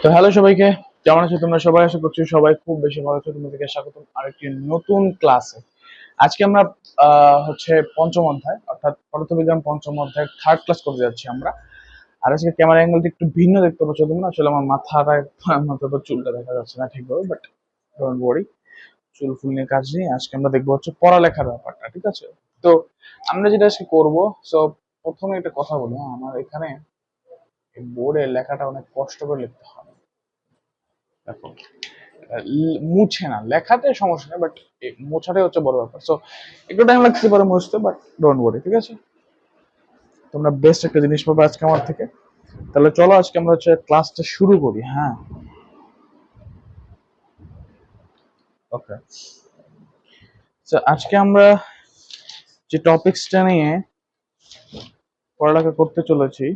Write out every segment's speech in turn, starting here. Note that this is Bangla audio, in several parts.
তো হ্যালো সবাইকে, কেমন আছো তোমরা সবাই? আশা করছি সবাই খুব বেশি ভালো আছো। তোমাদেরকে স্বাগতম আরেকটি নতুন ক্লাসে। আজকে আমরা হচ্ছে পঞ্চম অধ্যায় অর্থাৎ পদার্থবিজ্ঞান পঞ্চম অধ্যায় থার্ড ক্লাস করতে যাচ্ছি আমরা। আর আজকে ক্যামেরা অ্যাঙ্গেলটা একটু ভিন্ন দেখতে পাচ্ছ তোমরা। আসলে আমার মাথার উপর চুলটা দেখা যাচ্ছে না ঠিকভাবে, বাট ডোন্ট ওয়ারি, চুল ফুল নিয়ে কাজ নেই। আজকে আমরা দেখবো হচ্ছে পড়ালেখার ব্যাপারটা, ঠিক আছে? তো আমরা যেটা আজকে করবো, সো প্রথমে একটা কথা বলি, আমার এখানে বোর্ডে লেখাটা অনেক কষ্ট করে লিখতে হয়। দেখো, মুছে না, লেখাতে সমস্যা নেই, বাট মোছাটাই হচ্ছে বড় ব্যাপার। সো একটু টাইম লাগতে পারে মুছতে, বাট ডোন্ট ওয়ারি, ঠিক আছে? তোমরা বেস্ট একটা জিনিস পাবে আজকে আমার থেকে। তাহলে চলো আজকে আমরা হচ্ছে ক্লাসটা শুরু করি। হ্যাঁ, ওকে। আজকে আমরা যে টপিকসটা নিয়ে পড়ালেখা করতে চলেছি,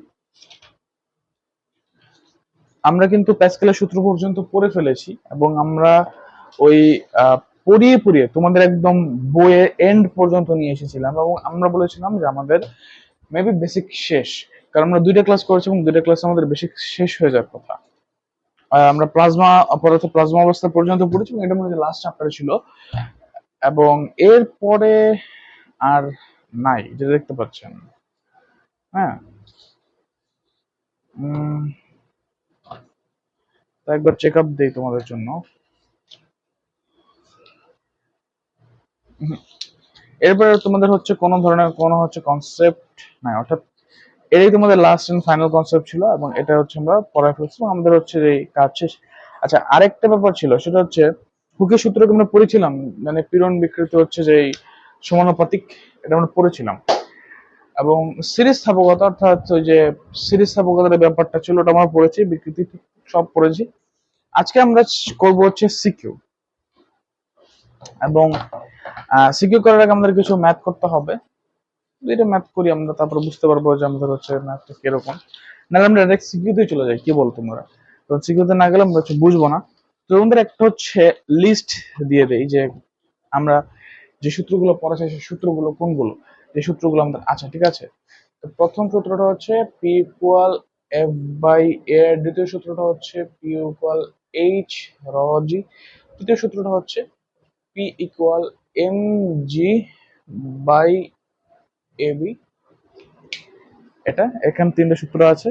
আমরা কিন্তু প্যাসকেলের সূত্র পর্যন্ত পড়ে ফেলেছি এবং আমরা ওই পড়িয়ে পড়িয়ে তোমাদের একদম বইয়ের এন্ড পর্যন্ত নিয়ে এসেছিলাম এবং আমরা বলেছিলাম যে আমাদের মেবি বেসিক শেষ, কারণ আমরা দুইটা ক্লাস করেছি এবং দুইটা ক্লাস আমাদের বেসিক শেষ হয়ে যাওয়ার কথা। আমরা প্লাজমা পদার্থ প্লাজমা অবস্থা পর্যন্ত পড়েছি এবং এটা মধ্যে লাস্ট চ্যাপ্টার ছিল এবং এর পরে আর নাই, যেটা দেখতে পাচ্ছেন। হ্যাঁ, তো একবার চেক আপ দিই তোমাদের জন্য। এরপরে তোমাদের হচ্ছে কোনো ধরনের কোনো হচ্ছে কনসেপ্ট নাই, অর্থাৎ এটাই তোমাদের লাস্ট এন্ড ফাইনাল কনসেপ্ট ছিল এবং এটা হচ্ছে আমরা পড়ায় ফেলছি এবং আমাদের হচ্ছে এই কাজ শেষ। আচ্ছা, আরেকটা ব্যাপার ছিল, সেটা হচ্ছে হুকের সূত্রকে আমরা পড়েছিলাম, মানে পীড়ন বিকৃতি হচ্ছে যে এই সমানুপাতিক, এটা আমরা পড়েছিলাম। এবং সিরিজ স্থাপকতা, অর্থাৎ ওই যে সিরিজ স্থাপকতার ব্যাপারটা ছিল, ওটা আমরা পড়েছি, বিকৃতি সব পড়েছি। আজকে আমরা করব হচ্ছে সিকিউ, এবং সিকিউ করার আগে আমাদের কিছু ম্যাথ করতে হবে। এটা ম্যাথ করি আমরা, তারপর বুঝতে পারবো যে আমাদের হচ্ছে ম্যাথটা কিরকম। নাহলে আমরা ডাইরেক্ট সিকিউতে চলে যাই, কি বল তোমরা? তো সিকিউতে না গেলে আমরা হচ্ছে বুঝবো না। তো আমাদের একটা হচ্ছে লিস্ট দিয়ে দেই যে আমরা যে সূত্রগুলো পড়াচ্ছি সেই সূত্রগুলো কোনগুলো, যে সূত্রগুলো আমাদের আছে, ঠিক আছে? তো প্রথম সূত্রটা হচ্ছে পি ইকুয়াল এফ বাই এ, দ্বিতীয় সূত্রটা হচ্ছে পি ইকুয়াল এইচ র জি, তৃতীয় সূত্রটা হচ্ছে P equal M G by A B. এটা এখানে তিনটা সূত্র আছে।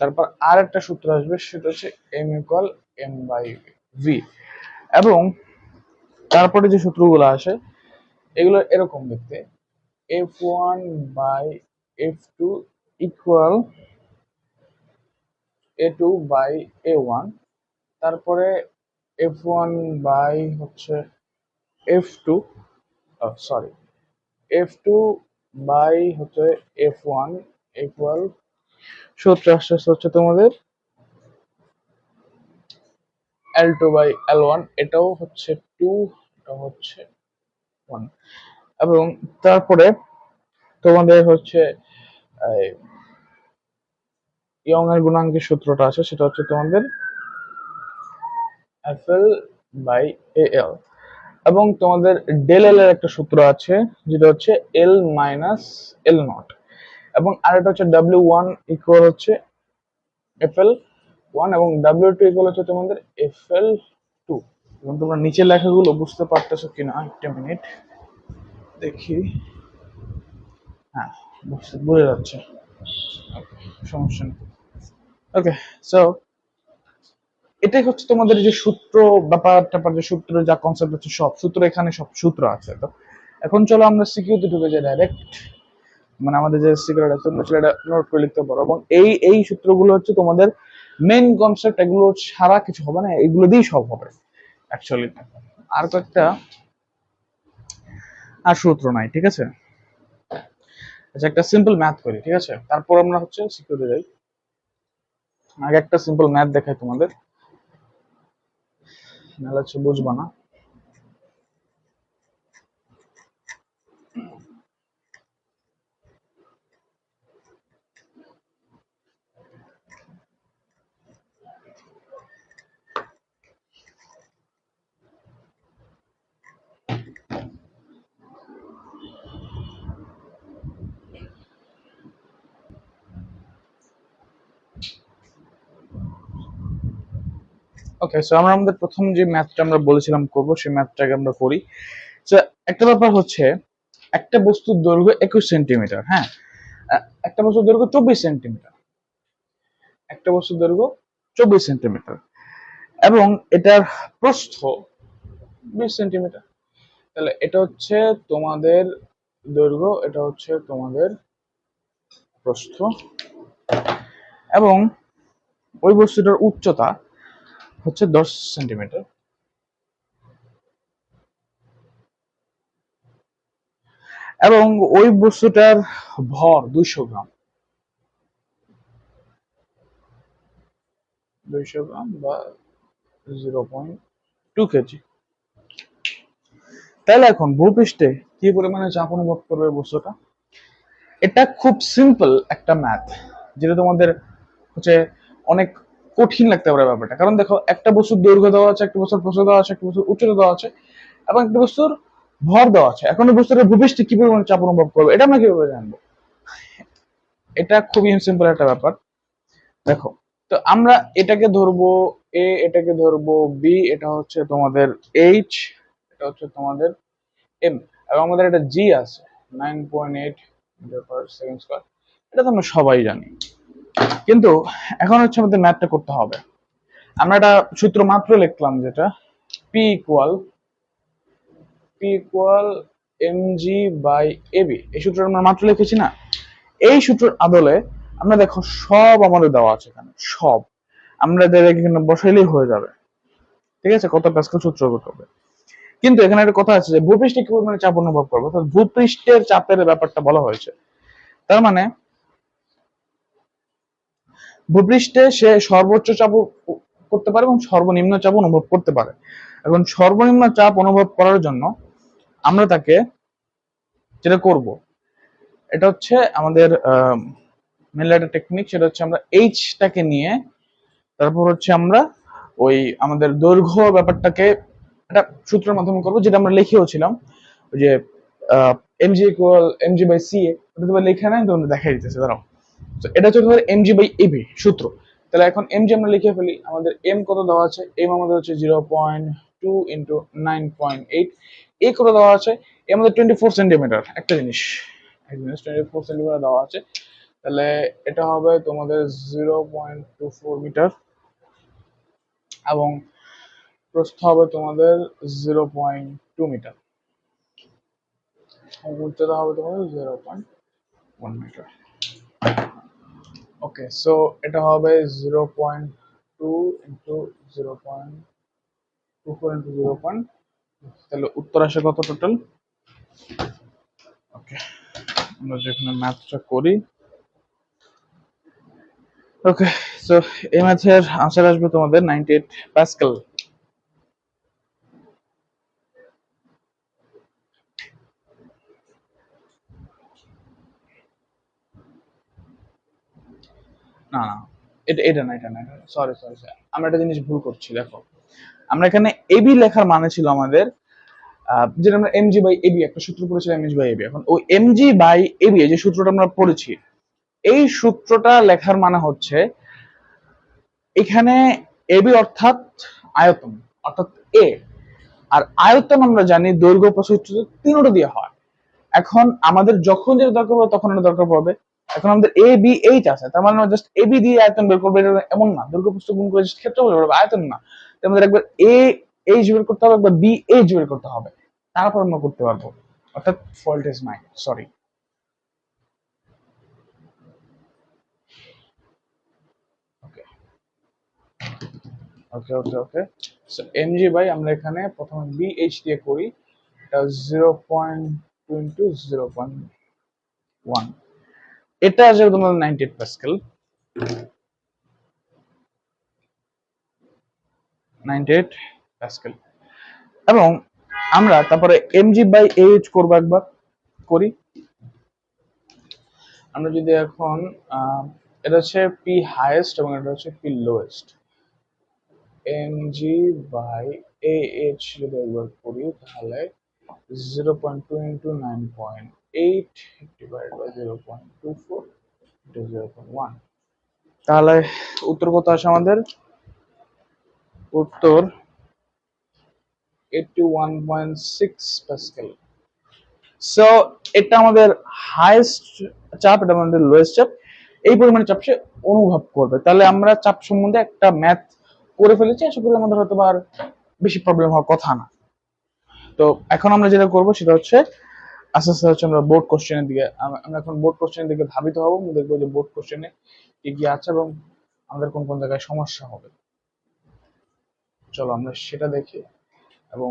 তারপর আর একটা সূত্র আসবে, সেটা হচ্ছে M equal M by V. এবং তারপরে যে সূত্রগুলো আসে এগুলো এরকম দেখতে, F one by F two equal A two by A one. তারপরে এফ ওয়ান বাই হচ্ছে F two, sorry, F two by হচ্ছে এফ ওয়ান ইকুয়াল, সূত্র আসছে হচ্ছে তোমাদের L two by L one, এটাও হচ্ছে টু, এটা হচ্ছে ওয়ান। এবং তারপরে তোমাদের হচ্ছে ইয়ং এর গুণাঙ্কের সূত্রটা আছে, সেটা হচ্ছে তোমাদের এফ এল বাই এ এল। এবং তোমাদের ডেল এল এর একটা সূত্র আছে, যেটা হচ্ছে এল মাইনাস এল নট। এবং আরেকটা হচ্ছে ডাব্লিউ ওয়ান ইকুয়াল হচ্ছে এফ এল ওয়ান এবং ডাব্লিউ টু ইকুয়াল হচ্ছে তোমাদের এফ এল টু। এবং তোমরা নিচের লেখাগুলো বুঝতে পারতেছো কিনা, একটা মিনিট দেখি। হ্যাঁ, বোঝা যাচ্ছে, সমস্যা নেই। ওকে, সো এটাই হচ্ছে তোমাদের যে সূত্র ব্যাপার ট্যাপার, যে সূত্র যা কনসেপ্ট হচ্ছে সব সূত্র, এখানে সব সূত্র আছে। তো এখন চলো আমরা সিকিউতে ঢুকে যাই ডাইরেক্ট, মানে আমাদের যে সিকিউরিটি আছে তোমরা সেটা নোট করে লিখতে পারো। এবং এই এই সূত্রগুলো হচ্ছে তোমাদের মেইন কনসেপ্ট, এগুলো সারা কিছু হবে না, এগুলো দিয়েই সব হবে অ্যাকচুয়ালি। আর কয়েকটা আর সূত্র নাই, ঠিক আছে? আচ্ছা, একটা সিম্পল ম্যাথ করি, ঠিক আছে? তারপর আমরা হচ্ছে সিকিউরিটি যাই। আগে একটা সিম্পল ম্যাথ দেখাই তোমাদের, নাহলে হচ্ছে বুঝবা না। ওকে, সো আমরা আমাদের প্রথম যে ম্যাথটা আমরা বলেছিলাম করব, সেই ম্যাথটাকে আমরা করি। সো একটা ব্যাপার হচ্ছে, একটা বস্তুর দৈর্ঘ্য 21 সেন্টিমিটার, হ্যাঁ, একটা বস্তুর দৈর্ঘ্য 24 সেন্টিমিটার, একটা বস্তুর দৈর্ঘ্য 24 সেন্টিমিটার, এবং এটার প্রস্থ 20 সেন্টিমিটার। তাহলে এটা হচ্ছে তোমাদের দৈর্ঘ্য, এটা হচ্ছে তোমাদের প্রস্থ, এবং ওই বস্তুটার উচ্চতা হচ্ছে 10 সেন্টিমিটার, এবং ওই বস্তুটার ভর 200 গ্রাম, 200 গ্রাম বা 0.2 কেজি। তাহলে এখন ভূপৃষ্ঠে কি পরিমাণে চাপ অনুভব করবে বস্তুটা? এটা খুব সিম্পল একটা ম্যাথ, যেটা তোমাদের হচ্ছে অনেক কঠিন লাগতে পারে ব্যাপারটা। কারণ দেখো, একটা বস্তুর দৈর্ঘ্য দেওয়া আছে, একটা বস্তুর প্রস্থ দেওয়া আছে, একটা বস্তুর উচ্চতা দেওয়া আছে, এবং একটা বস্তুর ভর দেওয়া আছে। এখন এই বস্তুটা ভূপৃষ্ঠে কি পরিমাণে চাপ অনুভব করবে, এটা আমরা কিভাবে জানবো? এটা খুবই সিম্পল একটা ব্যাপার। দেখো, তো আমরা এটাকে ধরবো এ, এটাকে ধরবো বি, এটা হচ্ছে তোমাদের এইচ, এটা হচ্ছে তোমাদের এম, এবং আমাদের একটা জি আছে 9.8 মিটার পার সেকেন্ড স্কয়ার। এটা তো আমরা সবাই জানি। কিন্তু এখন হচ্ছে আমাদের ম্যাথটা করতে হবে। আমরা একটা সূত্র মাত্র লিখলাম, যেটা P equal M G by AB. এই সূত্রটা আমরা মাত্র লিখেছি না? এই সূত্রের আদলে আমরা দেখো সব আমাদের দেওয়া আছে এখানে, সব আমরা এখানে বসাইলেই হয়ে যাবে। ঠিক আছে, কত প্যাসকেল সূত্র করতে হবে। কিন্তু এখানে একটা কথা আছে যে ভূপৃষ্ঠে কি পরিমাণে চাপ অনুভব করবে, অর্থাৎ ভূপৃষ্ঠের চাপের ব্যাপারটা বলা হয়েছে। তার মানে ভূপৃষ্ঠে সে সর্বোচ্চ চাপ করতে পারে এবং সর্বনিম্ন চাপ অনুভব করতে পারে। এখন সর্বনিম্ন চাপ অনুভব করার জন্য আমরা তাকে যেটা করব, এটা হচ্ছে আমাদের মেনলি একটা টেকনিক, সেটা হচ্ছে আমরা এইচটাকে নিয়ে তারপর হচ্ছে আমরা ওই আমাদের দৈর্ঘ্য ব্যাপারটাকে একটা সূত্রের মাধ্যমে করবো, যেটা আমরা লিখেও ছিলাম, ওই যে MG equal MG by C A. ওটা তোমার লেখা নাই, তোমাদের দেখাই দিতেছে, দাঁড়াও। তো এটা হচ্ছে তোমাদের এমজি বাই এবি সূত্র। তাহলে এখন এমজি আমরা লিখে ফেলি। আমাদের এম কত দেওয়া আছে? এম আমাদের হচ্ছে 0.2 ইন্টু 9.8। এ কত দেওয়া আছে? এ আমাদের 24 সেন্টিমিটার। একটা জিনিস 24 সেন্টিমিটার দেওয়া আছে। তাহলে এটা হবে তোমাদের 0.24 মিটার, এবং প্রস্থ হবে তোমাদের 0.2 মিটার, উচ্চতা হবে তোমাদের 0.1 মিটার। ওকে, সো এটা হবে 0.2 ইন্টু 0.24 ইন্টু 0. তাহলে উত্তর আসে কত টোটাল? ওকে, আমরা যেখানে ম্যাথটা করি। ওকে, সো এই ম্যাথের আনসার আসবে তোমাদের 98 প্যাসকেল। না না, এটা না, সরি সরি সরি, আমরা একটা জিনিস ভুল করছি। দেখো, আমরা এখানে এবি লেখার মানে ছিল আমাদের যেটা আমরা এমজি বাই এবি একটা সূত্র পড়েছিলাম, এমজি বাই এবি। এখন ওই এমজি বাই এবি যে সূত্রটা আমরা পড়েছি, এই সূত্রটা লেখার মানে হচ্ছে এখানে এবি অর্থাৎ আয়তন, অর্থাৎ এ। আর আয়তন আমরা জানি দৈর্ঘ্য প্রস্থ তিনটা দিয়ে হয়। এখন আমাদের যখন যেটা দরকার পড়বে তখন এটা দরকার পড়বে। এখন আমাদের এ বি এইচ আছে, তার মানে জাস্ট এ বি দিয়ে আয়তন বের করবে, এটা এমন না। দৈর্ঘ্য প্রস্থ গুণ করে ক্ষেত্রফল বের করবে, আয়তন না। আমাদের একবার এ এইচ বের করতে হবে, একবার বি এইচ বের করতে হবে, তারপর আমরা করতে পারবো। অর্থাৎ fault is mine, sorry. Okay okay okay okay, so MG by আমরা এখানে প্রথমে বি এইচ দিয়ে করি। এটা 0.2 ইন্টু 0.1, এটা আসলে তোমার 98 প্যাসকেল, 98 প্যাসকেল। এবং আমরা তারপরে এমজি বাই এইচ করবো, একবার করি। আমরা যদি এখন এটা হচ্ছে পি হাইয়েস্ট এবং এটা হচ্ছে P lowest, MG by A H যদি একবার করি, তাহলে 0.2 ইন্টু 9.8 ডিভাইড বাই 0.24 ইন্টু 0.1। তাহলে উত্তর কত আসে আমাদের? উত্তর 81.6 প্যাসকেল। সো এটা আমাদের হাইয়েস্ট চাপ, এটা আমাদের লোয়েস্ট চাপ। এই পরিমাণে চাপ সে অনুভব করবে। তাহলে আমরা চাপ সম্বন্ধে একটা ম্যাথ করে ফেলেছি, আশা করি আমাদের হয়তো আর বেশি প্রবলেম হওয়ার কথা না। তো এখন আমরা যেটা করবো সেটা হচ্ছে আস্তে আস্তে হচ্ছে আমরা বোর্ড কোশ্চেনের দিকে, আমরা এখন বোর্ড কোশ্চেনের দিকে ধাবিত হবো। আমরা দেখবো যে বোর্ড কোশ্চেনে কি কি আছে এবং আমাদের কোন কোন জায়গায় সমস্যা হবে। চলো আমরা সেটা দেখি। এবং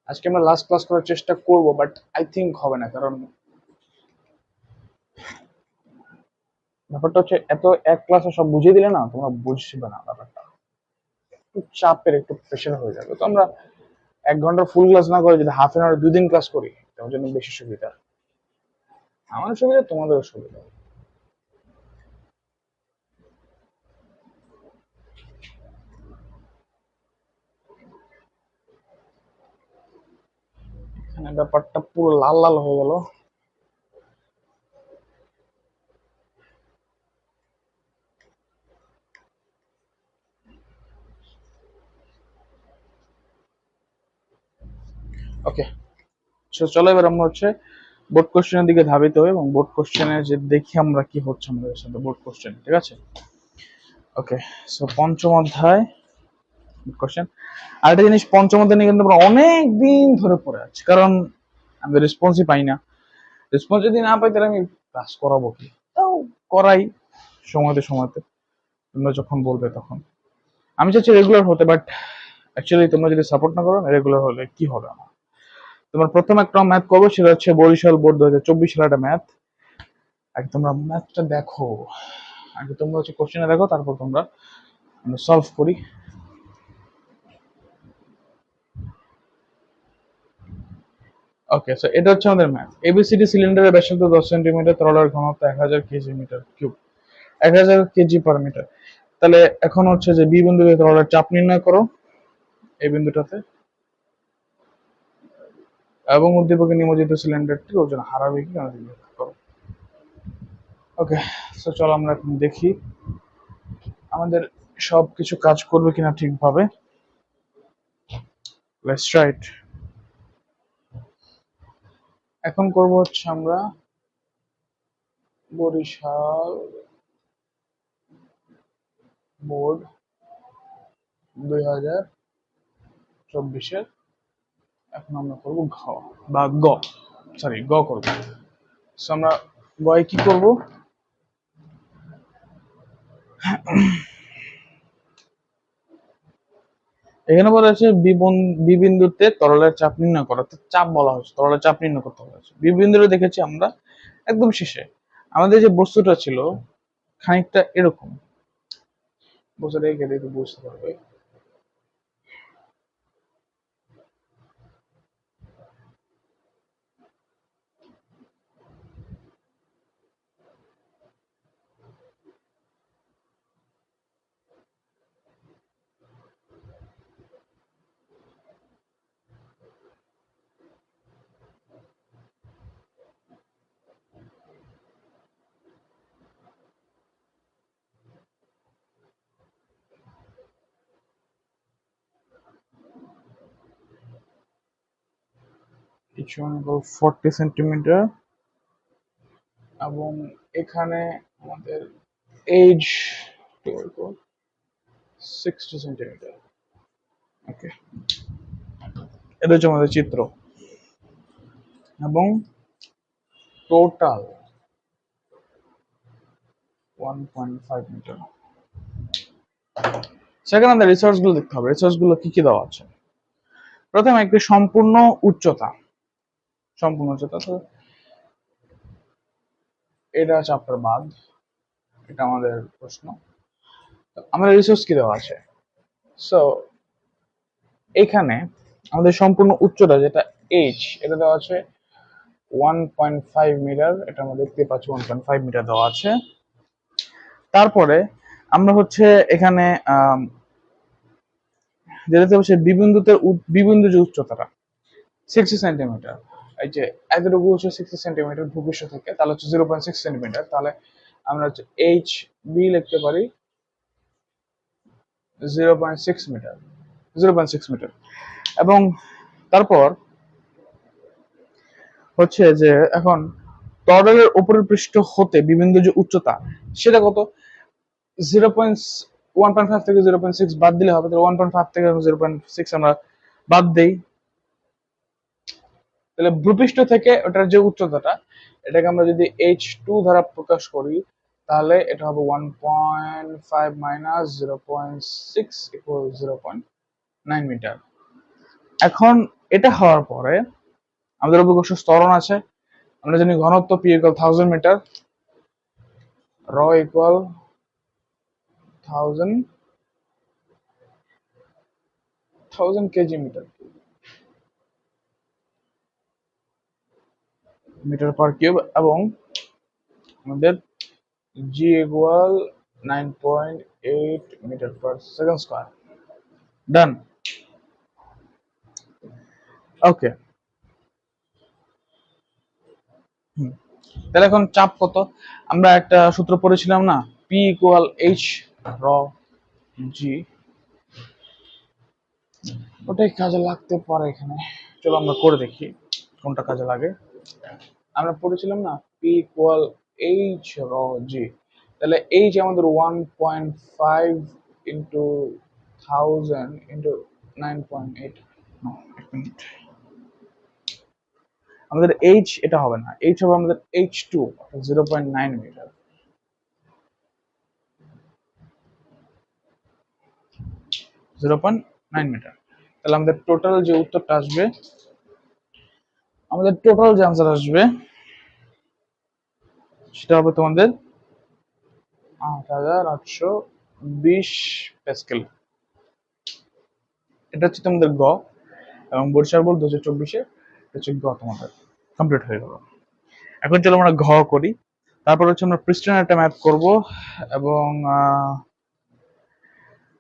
আজকে আমরা লাস্ট ক্লাস করার চেষ্টা করব, বাট আই থিঙ্ক হবে না, কারণ ব্যাপারটা হচ্ছে এত এক ক্লাসে সব বুঝিয়ে দিলে না তোমরা বুঝবে না ব্যাপারটা, একটু চাপের, একটু প্রেশার হয়ে যাবে। তো আমরা 1 ঘন্টার ফুল ক্লাস না করে যদি হাফ এন আওয়ার 2 দিন ক্লাস করি তার জন্য বেশি সুবিধা, আমার সুবিধা তোমাদেরও সুবিধা। এখানে ব্যাপারটা পুরো লাল লাল হয়ে গেল। ওকে, চলো এবার আমরা হচ্ছে বোর্ড কোশ্চেনের দিকে ধাবিত হই এবং বোর্ড কোশ্চেনে যে দেখি আমরা কি হচ্ছে আমাদের সাথে বোর্ড কোশ্চেন। ঠিক আছে, ওকে। সো পঞ্চম অধ্যায় কোশ্চেন। আরেকটা জিনিস, পঞ্চম অধ্যায় নিয়ে কিন্তু আমরা অনেক দিন ধরে পড়ে আছি, কারণ আমি রেসপন্সই পাই না। রেসপন্স যদি না পাই তাহলে আমি ক্লাস করাবো কি? তাও করাই সময়তে সময়তে, তোমরা যখন বলবে তখন। আমি চাচ্ছি রেগুলার হতে, বাট অ্যাকচুয়ালি তোমরা যদি সাপোর্ট না করো, রেগুলার হলে কি হবে আমার। তোমার প্রথম একটা ম্যাথ করবো, সেটা হচ্ছে বরিশাল বোর্ড 2024 সালের একটা ম্যাথ। আগে তোমরা ম্যাথটা দেখো, আগে তোমরা হচ্ছে কোশ্চেনে দেখো, তারপর তোমরা আমরা সলভ করি। ওকে, সো এটা হচ্ছে আমাদের ম্যাথ। এবিসিডি সিলিন্ডারের ব্যাসার্ধ 10 সেন্টিমিটার, তরলের ঘনত্ব 1000 KG metre cube, 1000 KG per metre. তাহলে এখন হচ্ছে যে বি বিন্দুতে তরলের চাপ নির্ণয় করো এই বিন্দুটাতে, এবং উদ্দীপকে নিমজ্জিত সিলিন্ডারটির ওজন হারাবে কি করো। ওকে, সো চলো আমরা এখন দেখি আমাদের সবকিছু কাজ করবে কিনা ঠিকভাবে। Let's try it. এখন করব হচ্ছে আমরা বরিশাল বোর্ড 2024-এর, এখন আমরা করব ঘ বা গ, সরি গ করব। সো আমরা গয়ে কি করব, এখানে বলা আছে বি বিন্দুতে তরলের চাপ নির্ণয় করা। চাপ বলা হচ্ছে, তরলের চাপ নির্ণয় করতে বলা হচ্ছে। বি বিন্দুতে দেখেছি আমরা একদম শেষে আমাদের যে বস্তুটা ছিল খানিকটা এরকম, বস্তুটা এঁকে দেখে বুঝতে পারবে। কিছু অঙ্ক 40 সেন্টিমিটার, এবং এখানে আমাদের এজ 60 সেন্টিমিটার। ওকে, এটা হচ্ছে আমাদের চিত্র, এবং টোটাল 1.5 মিটার। সেখানে আমাদের রিসোর্স গুলো দেখতে হবে, রিসোর্স গুলো কি কি দেওয়া আছে। প্রথমে একটি সম্পূর্ণ উচ্চতা, সম্পূর্ণ উচ্চতা, তো এটা হচ্ছে আপনার বাদ, এটা আমাদের প্রশ্ন। আমাদের রিসোর্স কি দেওয়া আছে, সো এখানে আমাদের সম্পূর্ণ উচ্চতা যেটা এইচ, এটা দেওয়া আছে 1.5 মিটার, এটা আমরা দেখতে পাচ্ছি 1.5 মিটার দেওয়া আছে। তারপরে আমরা হচ্ছে এখানে যেটা হচ্ছে বিবিন্দু যে উচ্চতাটা 60 সেন্টিমিটার, এই যে এতটুকু হচ্ছে 60 সেন্টিমিটার ভূপৃষ্ঠ থেকে, তাহলে হচ্ছে 0.6 সেন্টিমিটার। তাহলে আমরা হচ্ছে এইচ বি লিখতে পারি 0.6 মিটার, 0.6 মিটার। এবং তারপর হচ্ছে যে এখন টর্নেডোর উপরের পৃষ্ঠ হতে বিভিন্ন যে উচ্চতা সেটা কত, 1.5 থেকে 0.6 বাদ দিলে হবে, 1.5 থেকে 0.6 আমরা বাদ দেই, তাহলে ভূপৃষ্ঠ থেকে ওটার যে উচ্চতাটা এটাকে আমরা যদি h2 দ্বারা প্রকাশ করি তাহলে এটা হবে 1.5 মাইনাস 0.6 ইকুয়াল 0.9 মিটার। এখন এটা হওয়ার পরে আমাদের অভিকর্ষ ত্বরণ আছে, আমরা জানি ঘনত্ব P ইকুয়াল 1000 মিটার, র equal 1000 KG metre metre per cube, এবং আমাদের G equal 9.8 metre per second square. Done. Okay, তাহলে এখন চাপ কত, আমরা একটা সূত্র পড়েছিলাম না, পি ইকুয়াল এইচ র জি, ওটাই কাজে লাগতে পারে এখানে। চলো আমরা করে দেখি কোনটা কাজে লাগে। আমরা পড়েছিলাম না পি ইকুয়াল এইচ র জি, তাহলে এইচ আমাদের 1.5 ইন্টু 1000 ইন্টু 9.8, আমাদের এইচ এটা হবে না, এইচ হবে আমাদের h2 0.9 মিটার, 0.9 মিটার। তাহলে আমাদের টোটাল যে উত্তরটা আসবে, আমাদের টোটাল যে আনসার আসবে সেটা হবে তোমাদের 8820 প্যাসকেল। এটা হচ্ছে তোমাদের গ, এবং বরিশাল বোর্ড 2024-এ হচ্ছে গ তোমাদের কমপ্লিট হয়ে গেল। এখন চলো আমরা ঘ করি, তারপর হচ্ছে আমরা পৃষ্ঠের একটা ম্যাথ করব, এবং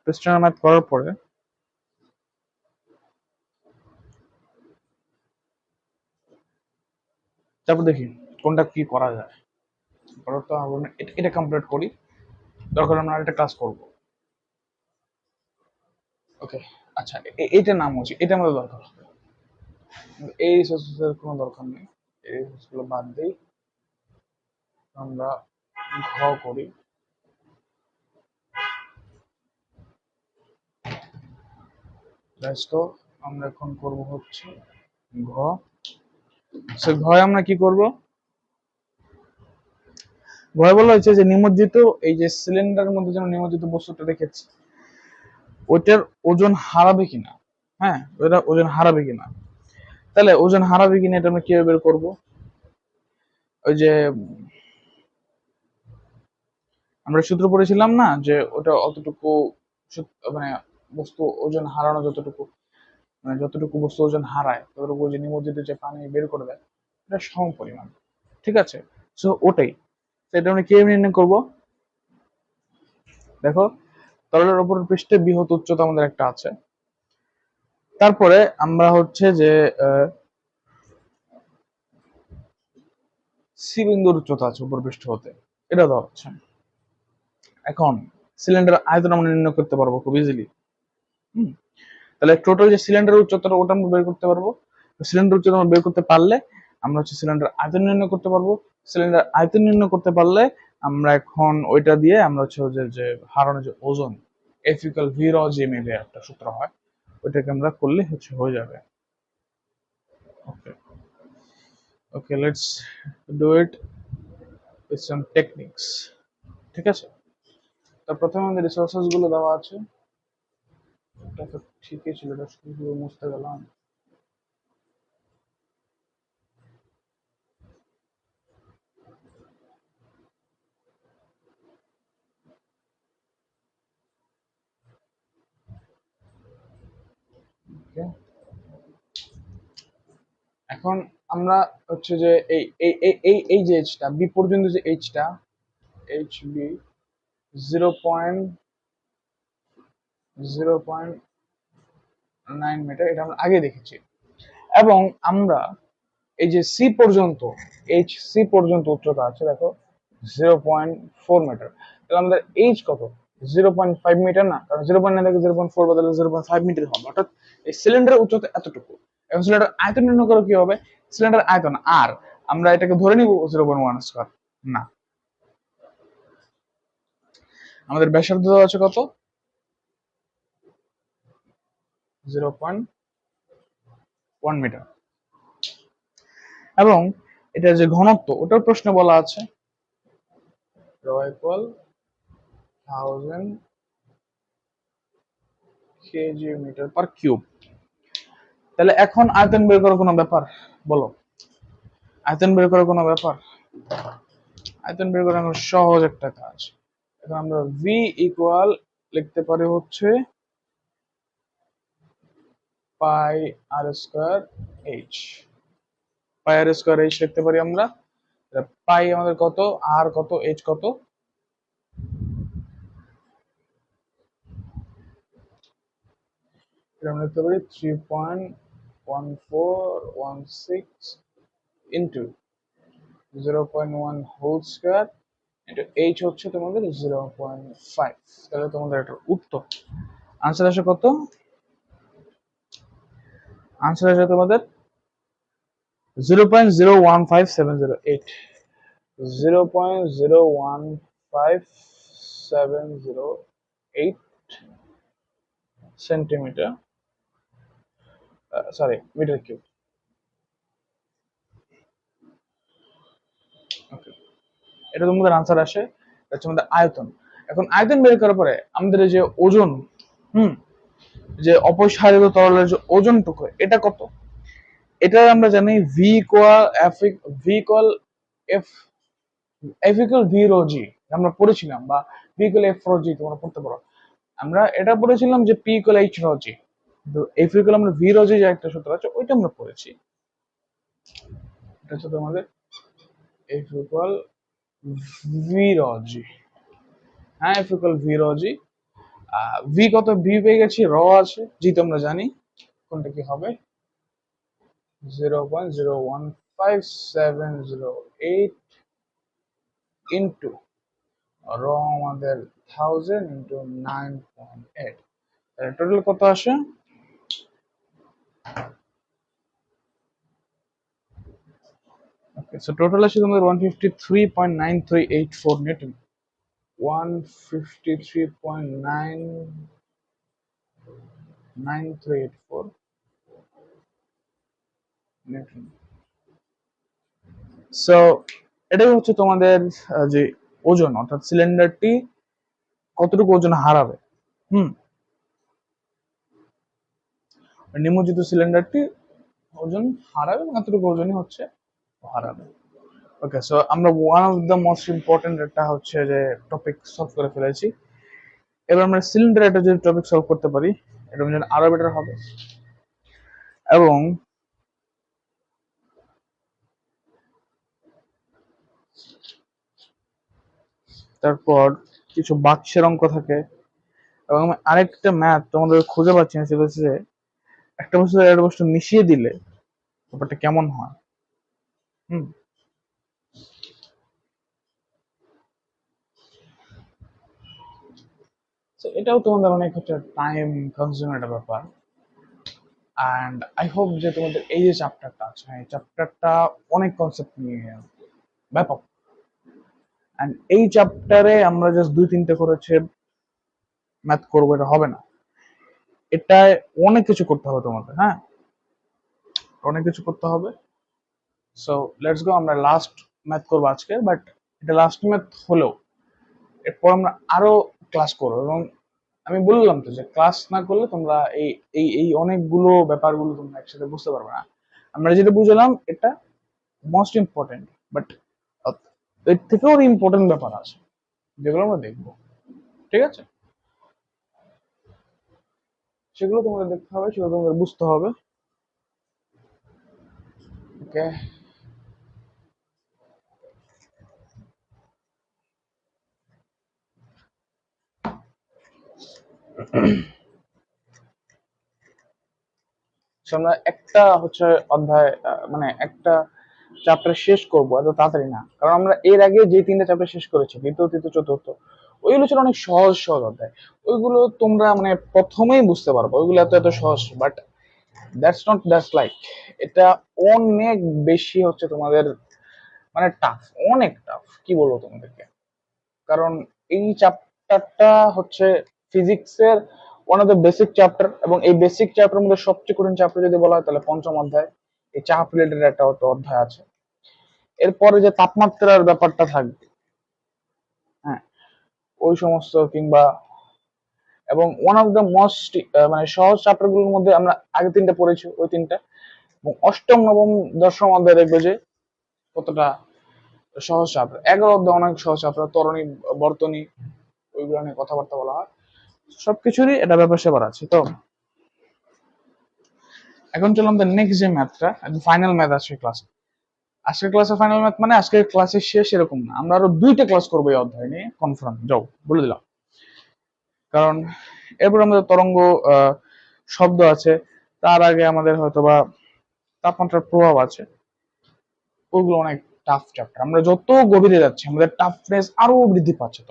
পৃষ্ঠের ম্যাথ করার পরে তারপর দেখি কোনটা কি করা যায়। তো এটা কমপ্লিট করি, দরকার আমরা আরেকটা ক্লাস করব। ওকে, আচ্ছা এইটা নাম হচ্ছে, এটা আমাদের দরকার হবে, এই রিসোর্সের কোনো দরকার নেই, এই রিসোর্সগুলো বাদ দিই, আমরা ঘ করি। আমরা এখন করব হচ্ছে ঘ। সে ঘয় আমরা কি করব, ঘয় বলা হচ্ছে যে নিমজ্জিত এই যে সিলিন্ডারের মধ্যে যেন নিমজ্জিত বস্তুটা রেখেছি ওইটার ওজন হারাবে কিনা, হ্যাঁ ওইটা ওজন হারাবে কিনা, তাহলে ওজন হারাবে কিনা এটা আমরা কিভাবে বের করব, ওই যে আমরা সূত্র পড়েছিলাম না যে ওটা অতটুকু মানে বস্তু ওজন হারানো যতটুকু, মানে যতটুকু বস্তু ওজন হারায় ততটুকু যে নিমজ্জিত যে পানি বের করে দেয় এটা সম পরিমাণ, ঠিক আছে। সো ওটাই, সেটা আমরা কিভাবে নির্ণয় করব, দেখো তরলের উপর পৃষ্ঠে বৃহৎ উচ্চতা আমাদের একটা আছে, তারপরে আমরা হচ্ছে যে সি বিন্দুর উচ্চতা আছে উপর পৃষ্ঠ হতে, এটা দেওয়া হচ্ছে। এখন সিলিন্ডার আয়তন আমরা নির্ণয় করতে পারবো খুব ইজিলি। তাহলে টোটাল যে সিলিন্ডারের উচ্চতা ওটা আমরা বের করতে পারবো, সিলিন্ডার উচ্চতা আমরা বের করতে পারলে আমরা হচ্ছে সিলিন্ডার আয়তন নির্ণয় করতে পারবো, সিলিন্ডার আয়তন নির্ণয় করতে পারলে আমরা এখন ওইটা দিয়ে আমরা হচ্ছে যে হারানো যে ওজন এফ ইকুয়াল ভি র জি মিলে একটা সূত্র হয়, ওইটাকে আমরা করলে হচ্ছে হয়ে যাবে। Okay okay, let's do it with some techniques, ঠিক আছে। তো প্রথমে আমাদের রিসোর্সেস গুলো দেওয়া আছে, এটা তো ঠিকই ছিল, এটা শুধু মুছতে গেলাম। ওকে, এখন আমরা হচ্ছে যে এই এই এই এই এই যে এইচটা বি পর্যন্ত যে এইচটা এইচ বি 0.9 মিটার, এটা আমরা আগে দেখেছি, এবং আমরা এই যে সি পর্যন্ত এইচ সি পর্যন্ত উচ্চতা আছে দেখো 0.4 মিটার, তাহলে আমাদের এইচ কত, 0.5 মিটার না, কারণ 0.9 থেকে 0.4 বদলে 0.5 মিটার হবে, অর্থাৎ এই সিলিন্ডারের উচ্চতা এতটুকু। এখন সিলিন্ডার আয়তন নির্ণয় করো কি হবে, সিলিন্ডার আয়তন আর আমরা এটাকে ধরে নিব 0.1 স্কয়ার না, আমাদের ব্যাসার্ধ দেওয়া আছে কত 0.1 মিটার, এবং এটা যে ঘনত্ব ওটার প্রশ্নে বলা আছে ρ equal 1000 KG metre per cube. তাহলে এখন আয়তন বের করার কোনো ব্যাপার, বলো আয়তন বের করার কোনো ব্যাপার, আয়তন বের করা সহজ একটা কাজ। এখন আমরা ভি ইকুয়াল লিখতে পারি হচ্ছে পাই আর স্কয়ার এইচ, পাই আর স্কয়ার এইচ লিখতে পারি আমরা। পাই আমাদের কত, আর কত, এইচ কত, আমরা লিখতে পারি 3.1416 into 0.1 whole square into H হচ্ছে তোমাদের 0.5। তাহলে তোমাদের একটা উত্তর আনসার আসে কত, আনসার আসে তোমাদের 0.015708, 0.015708 সেন্টিমিটার, সরি মিটার কিউব। ওকে, এটা তোমাদের আনসার আসে, এটা হচ্ছে আমাদের আয়তন। এখন আয়তন বের করার পরে আমাদের এই যে ওজন, যে অপসারিত তরলের যে ওজনটুকু এটা কত, এটা আমরা জানি V equal V equal F, F equal V rho G আমরা পড়েছিলাম, বা V equal F rho G তোমরা পড়তে পারো। আমরা এটা পড়েছিলাম যে P equal H rho G, কিন্তু এফ ইকুয়াল আমরা ভি রো জি যে একটা সূত্র আছে ওইটা আমরা পড়েছি। এটা হচ্ছে তোমাদের এফ ইকুয়াল ভি রো জি, হ্যাঁ এফ ইকুয়াল ভি রো জি। ভি কত, ভি পেয়ে গেছি, র আছে, জি তোমরা জানি কোনটা কি হবে 0.015708 ইন্টু র আমাদের 1000 ইন্টু 9.8, টোটাল কত আসে, সো টোটাল আসে তোমাদের 153.9384 নিউটন, 153.9384 নিউটন। সো এটাই হচ্ছে তোমাদের যে ওজন, অর্থাৎ সিলিন্ডারটি কতটুকু ওজন হারাবে, নিমজ্জিত সিলিন্ডারটি ওজন হারাবে, কতটুকু ওজনই হচ্ছে হারাবে। ওকে, সো আমরা one of the most important একটা হচ্ছে যে টপিক সলভ করে ফেলেছি। এবার আমরা সিলিন্ডার একটা যদি টপিক সলভ করতে পারি এটা আরো বেটার হবে। এবং তারপর কিছু বাক্সের অঙ্ক থাকে, এবং আমি আরেকটা ম্যাথ তোমাদের খুঁজে পাচ্ছি না, সেটা হচ্ছে একটা বস্তু একটা বস্তু মিশিয়ে দিলে ব্যাপারটা কেমন হয়। এটাও তোমাদের অনেক হচ্ছে টাইম কনজিউমিং একটা ব্যাপার। অ্যান্ড আই হোপ যে তোমাদের এই যে চ্যাপ্টারটা আছে, এই চ্যাপ্টারটা অনেক কনসেপ্ট নিয়ে ব্যাপক, অ্যান্ড এই চ্যাপ্টারে আমরা জাস্ট 2-3টে করেছে ম্যাথ করবো এটা হবে না, এটায় অনেক কিছু করতে হবে তোমাদের, হ্যাঁ অনেক কিছু করতে হবে। সো লেটস গো, আমরা লাস্ট ম্যাথ করবো আজকে, বাট এটা লাস্ট ম্যাথ হলেও এরপর আমরা আরো ক্লাস করবো। এবং আমি বললাম তো যে ক্লাস না করলে তোমরা এই এই এই অনেকগুলো ব্যাপারগুলো তোমরা একসাথে বুঝতে পারবে না। আমরা যেটা বুঝলাম এটা মোস্ট ইম্পর্টেন্ট, বাট এর থেকেও ইম্পর্টেন্ট ব্যাপার আছে যেগুলো আমরা দেখবো, ঠিক আছে, সেগুলো তোমাদের দেখতে হবে, সেগুলো তোমাদের বুঝতে হবে। ওকে, আমরা একটা হচ্ছে অধ্যায়, মানে একটা চ্যাপ্টার শেষ করবো এত তাড়াতাড়ি না, কারণ আমরা এর আগে যে 3টা চ্যাপ্টার শেষ করেছি, দ্বিতীয় তৃতীয় চতুর্থ, ওইগুলো ছিল অনেক সহজ সহজ অধ্যায়। ওইগুলো তোমরা মানে প্রথমেই বুঝতে পারবো, ওইগুলো এত এত সহজ, but that's not that's like, এটা অনেক বেশি হচ্ছে তোমাদের মানে টাফ, অনেক টাফ, কি বলবো তোমাদেরকে। কারণ এই চ্যাপ্টারটা হচ্ছে ফিজিক্সের one of the basic chapter, এবং এই বেসিক চ্যাপ্টারের মধ্যে সবচেয়ে কঠিন চ্যাপ্টার যদি বলা হয় তাহলে পঞ্চম অধ্যায়, এই চাপ রিলেটেড একটা অধ্যায় আছে। এরপরে যে তাপমাত্রার ব্যাপারটা থাকবে, হ্যাঁ, ওই সমস্ত কিংবা, এবং ওয়ান অফ দ্য মোস্ট মানে সহজ চ্যাপ্টার গুলোর মধ্যে আমরা আগে 3টা পড়েছি, ওই 3টা, এবং অষ্টম নবম দশম অধ্যায় দেখবে যে কতটা সহজ চ্যাপ্টার। 11 অধ্যায় অনেক সহজ চ্যাপ্টার, ত্বরণী বর্তনী, ওইগুলো নিয়ে কথাবার্তা বলা হয়, সবকিছুরই এটা ব্যাপার স্যাপার আছে। তো এখন চললাম নেক্সট যে ম্যাথটা, ফাইনাল ম্যাথ আছে ক্লাস। আজকের ক্লাসে ফাইনাল ম্যাথ মানে আজকের ক্লাসের শেষ এরকম না, আমরা আরো 2টা ক্লাস করবো এই অধ্যায় নিয়ে কনফার্ম, যাও বলে দিলাম। কারণ এরপর আমাদের তরঙ্গ শব্দ আছে, তার আগে আমাদের হয়তোবা তাপমাত্রার প্রভাব আছে, ওগুলো অনেক টাফ চ্যাপ্টার। আমরা যত গভীরে যাচ্ছি আমাদের টাফনেস আরো বৃদ্ধি পাচ্ছে।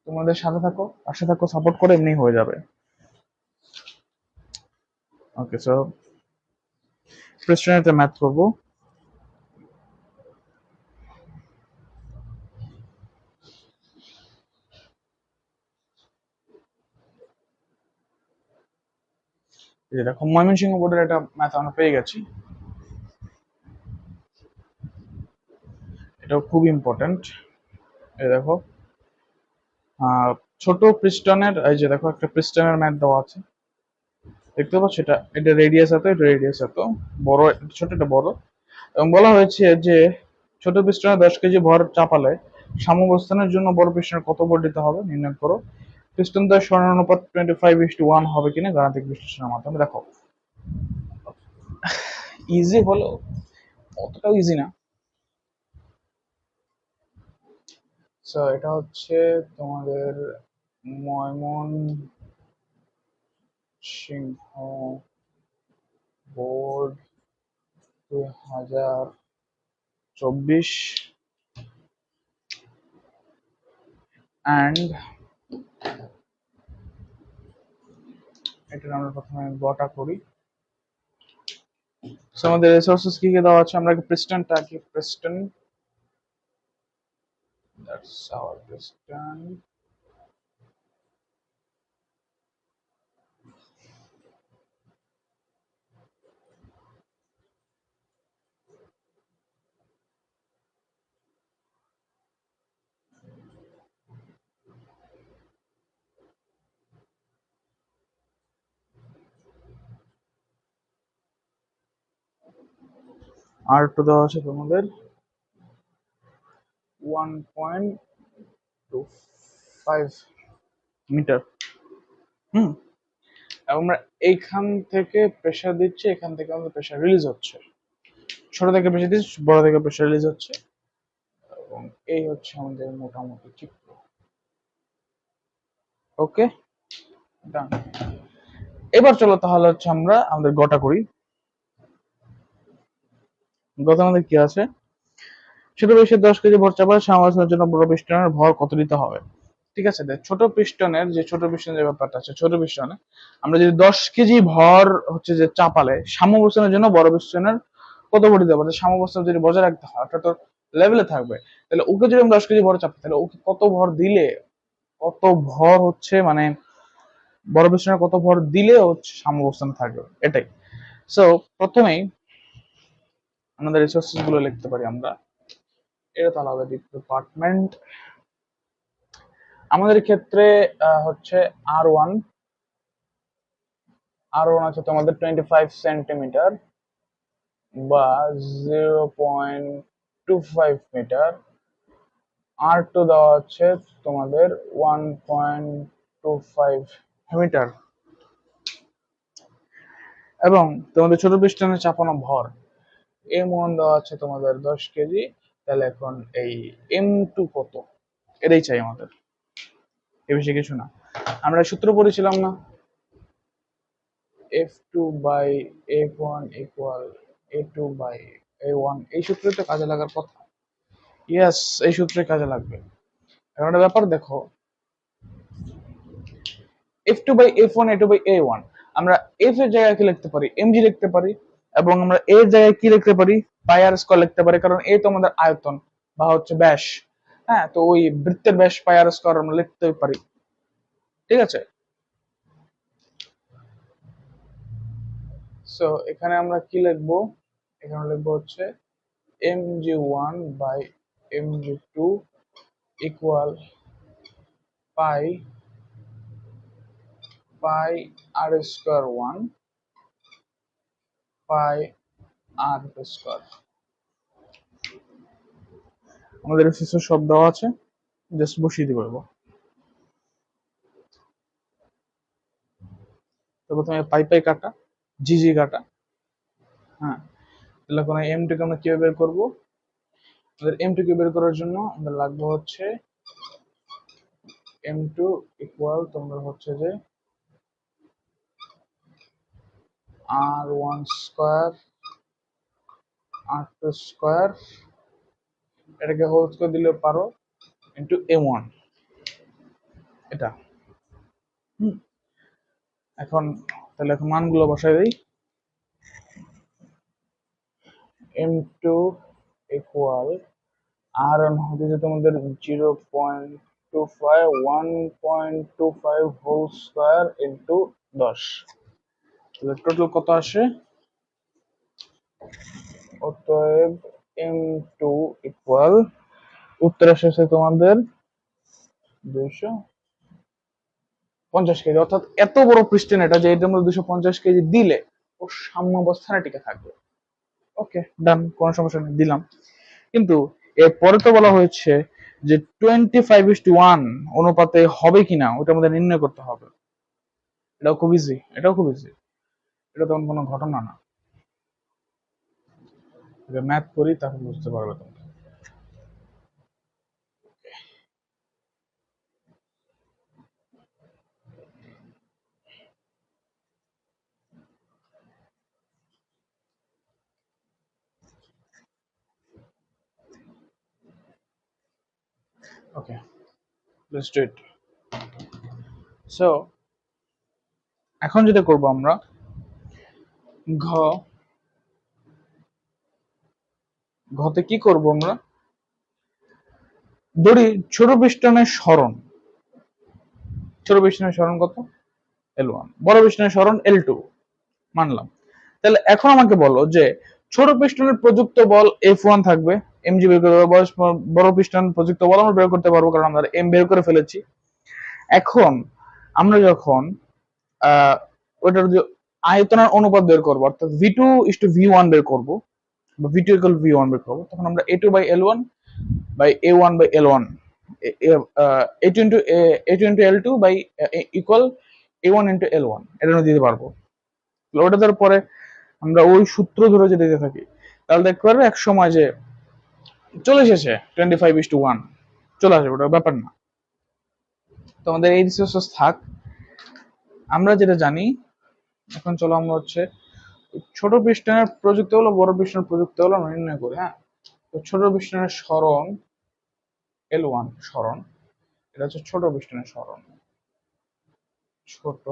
তোমাদের সাথে থাকো, পাশে থাকো, সাপোর্ট করে, এমনি হয়ে যাবে। ওকে, সো প্রেসিডেন্টে ম্যাথ করবো। এই দেখো ময়মনসিংহ বোর্ডের একটা ম্যাথ আমরা পেয়ে গেছি, এটাও খুব ইম্পর্টেন্ট। এই দেখো ছোট পিস্টনের, এই যে দেখো একটা পিস্টনের ম্যাথ দেওয়া আছে, দেখতে পাচ্ছ, এটা এটা রেডিয়াস এত, এটা রেডিয়াস এত, বড় ছোট, এটা বড়, এবং বলা হয়েছে যে ছোট পিস্টনে 10 কেজি ভর চাপালে সাম্যাবস্থানের জন্য বড় পিস্টনের কত ভর দিতে হবে নির্ণয় করো। পিস্টন দ্বয় সরণানুপাত 25:1 হবে কিনা গাণিতিক বিশ্লেষণের মাধ্যমে দেখো। ইজি হলো, অতটাও ইজি না। সো এটা হচ্ছে তোমাদের ময়মন সিংহ বোর্ড 2024, অ্যান্ড এটা আমরা প্রথমে গটা করি। সো আমাদের রিসোর্সেস কি কি দেওয়া আছে, আমরা প্রিস্টনটা কি, piston, that's our piston, R two দেওয়া আছে তোমাদের 1.25 মিটার। হুম, এবং আমরা এইখান থেকে প্রেসার দিচ্ছি, এখান থেকে আমাদের প্রেসার রিলিজ হচ্ছে, ছোট থেকে প্রেসার দিচ্ছি, বড় থেকে প্রেসার রিলিজ হচ্ছে, এবং এই হচ্ছে আমাদের মোটামুটি চিত্র। ওকে, ডান। এবার চলো তাহলে হচ্ছে আমরা আমাদের গটা করি। গত আমাদের কি আছে, ছোট পিস্টনের 10 কেজি ভর চাপালে সাম্যাবস্থানের জন্য বড় পিস্টনের ভর কত দিতে হবে। ঠিক আছে, ছোট পিস্টনের যে ব্যাপারটা আছে, ছোট পিস্টনে আমরা যদি 10 কেজি ভর হচ্ছে যে চাপালে সাম্যাবস্থানের জন্য বড় পিস্টনের কত ভর দিতে হবে, সাম্যাবস্থা যদি বজায় রাখতে হয়, ওটা তো লেভেলে থাকবে, তাহলে ওকে যদি আমি 10 কেজি ভর চাপাই, তাহলে ওকে কত ভর দিলে, কত ভর হচ্ছে মানে বড় পিস্টনের কত ভর দিলে হচ্ছে সাম্যাবস্থানে থাকবে, এটাই। সো প্রথমেই আমাদের রিসোর্সেস গুলো লিখতে পারি আমরা, এটা তো আলাদা ডিপার্টমেন্ট। আমাদের ক্ষেত্রে হচ্ছে আর ওয়ান আছে তোমাদের 25 সেন্টিমিটার বা 0.25 মিটার। আর দেওয়া হচ্ছে তোমাদের 1.25 মিটার, এবং তোমাদের ছোট পিস্টনে চাপানো ভর M1 দেওয়া আছে তোমাদের 10 কেজি। তাহলে এখন এই M2 কত, এটাই চাই আমাদের, এ বেশি কিছু না। আমরা সূত্র পড়েছিলাম না, F2 by F1 equal A2 by A1 এই সূত্রে তো কাজে লাগার কথা। ইয়েস, এই সূত্রে কাজে লাগবে। এখন একটা ব্যাপার দেখো, F2 by F1 A2 by A1, আমরা F এর জায়গায় কি লিখতে পারি, mg লিখতে পারি, এবং আমরা A এর জায়গায় কি লিখতে পারি, পাই আর স্কয়ার লিখতে পারি, কারণ A তো আমাদের আয়তন বা হচ্ছে ব্যাস। হ্যাঁ, তো ওই বৃত্তের ব্যাস পাই আর স্কয়ার আমরা লিখতে পারি। ঠিক আছে, সো এখানে আমরা কি লিখবো, এখানে লিখবো হচ্ছে mg1 by mg2 equal pi pi R square 1 pi R square. আমাদের এফএসএর সব দেওয়া আছে, জাস্ট বসিয়ে দিতে পারবো। তো প্রথমে পাই পাই কাটা, জি জি কাটা। হ্যাঁ, তাহলে এখন এম টুকে আমরা কিভাবে বের করবো, আমাদের এম টুকে বের করার জন্য আমাদের লাগবে হচ্ছে এম টু ইকুয়াল তোমার হচ্ছে যে আর ওয়ান স্কোয়ার আর টু স্কোয়ার, এটাকে হোল স্কোয়ার দিলে পারো, ইন্টু m1, এটা। এখন তাহলে এখন মানগুলো বসাই দিই। m2 ইকুয়াল আর হচ্ছে তোমাদের 0.25 1.25 হোল স্কোয়ার ইন্টু 10, তাহলে টোটাল কত আসে, অতএব m2 ইকুয়াল উত্তর আসছে তোমাদের 250 কেজি। অর্থাৎ এত বড় পৃষ্ঠেন এটা যে এটার মধ্যে 250 কেজি দিলে ও সাম্য অবস্থানে টিকে থাকবে। ওকে, ডান, কোনো সমস্যা নেই, দিলাম। কিন্তু এর পরে তো বলা হয়েছে যে 25:1 অনুপাতে হবে কিনা ওটা আমাদের নির্ণয় করতে হবে। এটাও খুব ইজি, এটাও খুব ইজি, এটা তেমন কোনো ঘটনা না। ম্যাথ করি তারপর বুঝতে পারবে তুমি। ওকে, লেটস ডু ইট। সো এখন যেটা করব আমরা, ঘ ঘতে কি করব আমরা, ধরি ছোট পিস্টনের সরণ, ছোট পিস্টনের সরণ কত, L1, বড় পিস্টনের সরণ L2 মানলাম। তাহলে এখন আমাকে বলো যে ছোট পিস্টনের প্রযুক্ত বল F1 থাকবে, mg বের করতে পারবো, বড় পিস্টন প্রযুক্ত বল আমরা বের করতে পারবো কারণ আমরা m বের করে ফেলেছি। এখন আমরা যখন ওটার যে আয়তনের অনুপাত বের করবো, অর্থাৎ V2:V1 বের করবো বা V2 = V1 বের করবো, তখন আমরা A2 by L1 by A1 by L1, A2 into L2 by equal A1 into L1 এটা দিতে পারবো। ওটা দেওয়ার পরে আমরা ওই সূত্র ধরে যদি দিতে থাকি তাহলে দেখতে পারবে এক সময় যে চলে এসেছে 25:1 চলে আসবে, ওটা ব্যাপার না। তোমাদের এই রিসোর্স থাক। আমরা যেটা জানি এখন, চলো আমরা হচ্ছে ছোট পিস্টনের প্রযুক্ত হলো বড় পিস্টনের প্রযুক্ত হলো আমরা নির্ণয় করি। হ্যাঁ, তো ছোট পিস্টনের সরণ L1 সরণ, এটা হচ্ছে ছোট পিস্টনের সরণ, ছোট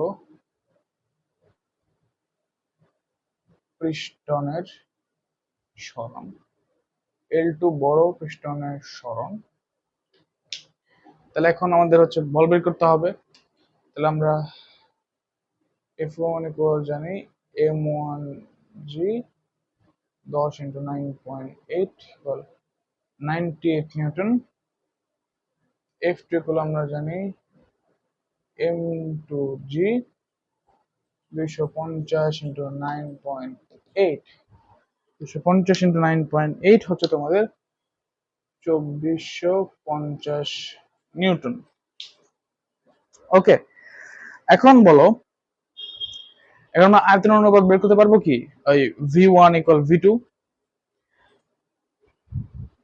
পিস্টনের সরণ, L2 বড় পিস্টনের সরণ। তাহলে এখন আমাদের হচ্ছে বল বের করতে হবে। তাহলে আমরা F1 ইকুয়াল জানি m1g 10 into 9.8 equal 98 Newton. F2 equal আমরা জানি m2g 250 ইন্টু 9.8, 250 ইন্টু 9.8 হচ্ছে তোমাদের 2450 নিউটন। ওকে, এখন বলো, এখন আমরা আয়তনের অনুপাত বের করতে পারবো কি, ওই V1 ইকুয়াল V2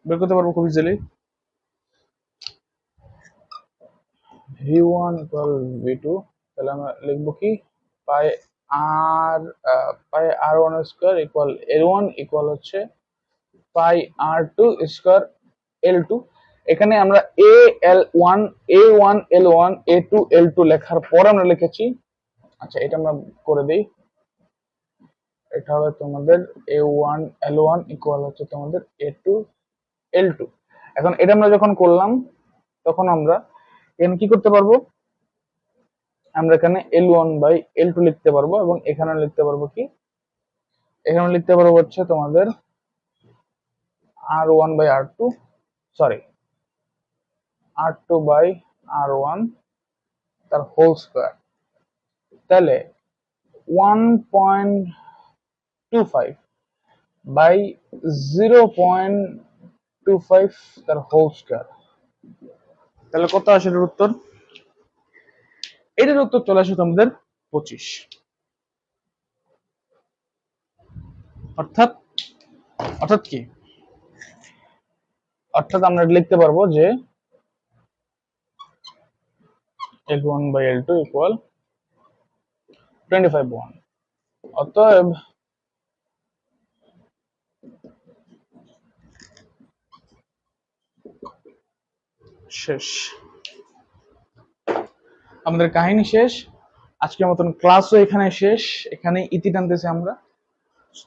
বের করতে পারবো খুব ইজিলি। V1 ইকুয়াল V2, তাহলে আমরা লিখবো কি, পাই আর পাই R1 square equal L1 equal হচ্ছে পাই r2 স্কয়ার l2। এখানে আমরা al1 a1 l1 a2 l2 লেখার পর আমরা লিখেছি, আচ্ছা এটা আমরা করে দেই, এটা হবে তোমাদের a1 l1 ইকুয়াল হচ্ছে তোমাদের a2 l2। এখন এটা আমরা যখন করলাম তখন আমরা এখানে কি করতে পারবো, আমরা এখানে l1 বাই l2 লিখতে পারবো, এবং এখানে লিখতে পারবো কি, এখানে লিখতে পারবো হচ্ছে তোমাদের r1 by r2, sorry r2 by r1 তার হোল স্কয়ার। তাহলে 1.25 বাই 0.25 তার হোল স্কয়ার। তাহলে কত আসে এর উত্তর? এটার উত্তর চলে আসে তোমাদের 25। অর্থাৎ অর্থাৎ কি, অর্থাৎ আমরা লিখতে পারবো যে l1 বাই l2 ইকুয়াল 25 অতএব শেষ, আমাদের কাহিনী শেষ, আজকের মতন ক্লাসও এখানে শেষ, এখানে ইতি টানতেছি আমরা।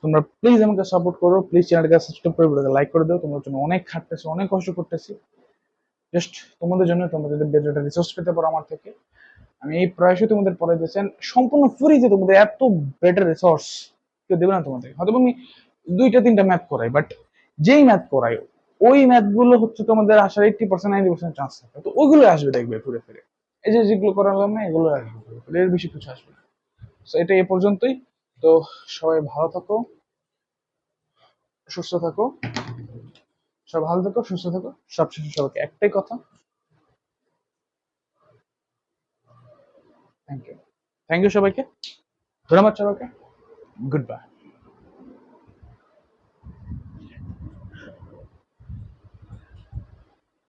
তোমরা প্লিজ আমাকে সাপোর্ট করো, প্লিজ চ্যানেলটাকে সাবস্ক্রাইব করে ভিডিওকে লাইক করে দাও। তোমাদের জন্য অনেক খাটতেছি, অনেক কষ্ট করতেছি জাস্ট তোমাদের জন্য, তোমরা যদি ভিডিওটা রিসোর্স পেতে পারো আমার থেকে। আমি এই প্রায়শই তোমাদের পড়াইতেছেন সম্পূর্ণ ফ্রিতে, তোমাদের এত বেটার রিসোর্স কেউ দেবে না তোমাদের। হয়তো আমি 2-3টা ম্যাথ করাই, বাট যেই ম্যাথ করাই ওই ম্যাথ গুলো হচ্ছে তোমাদের আসার 80% 90% চান্স থাকে, তো ওইগুলো আসবে দেখবে ঘুরে ফিরে। এই যে যেগুলো করালাম না এগুলো আসবে, এর বেশি কিছু আসবে না। তো এটা এ পর্যন্তই। তো সবাই ভালো থাকো, সুস্থ থাকো, সবাই ভালো থাকো, সুস্থ থাকো। সবশেষে সবাইকে একটাই কথা, থ্যাংক ইউ, থ্যাংক ইউ সবাইকে, ধন্যবাদ সবাইকে, গুড বাই।